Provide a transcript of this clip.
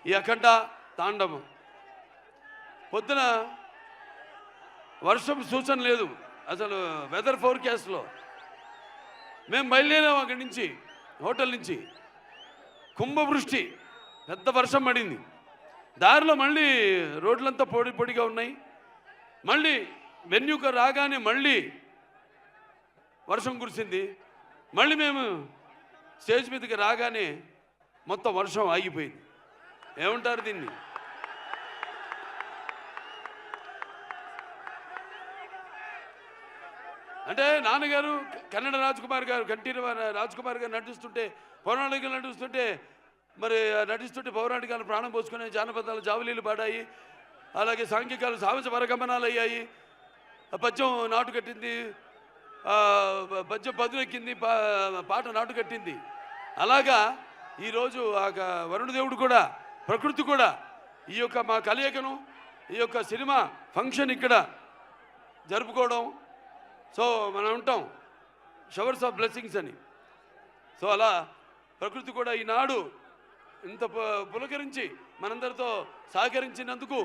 ఈ అఖండ తాండవం. పొద్దున వర్షం సూచన లేదు అసలు వెదర్ ఫోర్కాస్ట్లో. మేము బయలుదేరాం అక్కడి నుంచి, హోటల్ నుంచి. కుంభవృష్టి, పెద్ద వర్షం పడింది. దారిలో మళ్ళీ రోడ్లంతా పొడి పొడిగా ఉన్నాయి. మళ్ళీ వెన్యూకు రాగానే మళ్ళీ వర్షం కురిసింది. మళ్ళీ మేము స్టేజ్ మీదకి రాగానే మొత్తం వర్షం ఆగిపోయింది. ఏమంటారు దీన్ని? అంటే నాన్నగారు కన్నడ రాజ్కుమార్ గారు, కంఠీర రాజ్కుమార్ గారు నటిస్తుంటే, పౌరాణికలు నటిస్తుంటే, మరి నటిస్తుంటే పౌరాణికాలు ప్రాణం పోసుకునే జానపదాలు జావలీలు పాడాయి. అలాగే సాంఘికాలు సాహస పరగమనాలు అయ్యాయి. పద్యం నాటు కట్టింది, పద్యం పదునెక్కింది, పాట నాటు కట్టింది. అలాగా ఈరోజు ఆ వరుణదేవుడు కూడా, ప్రకృతి కూడా ఈ యొక్క మా కలయికను, ఈ యొక్క సినిమా ఫంక్షన్ ఇక్కడ జరుపుకోవడం. సో మనం ఉంటాం షవర్స్ ఆఫ్ బ్లెస్సింగ్స్ అని. సో అలా ప్రకృతి కూడా ఈనాడు ఇంత పులకరించి మనందరితో సహకరించినందుకు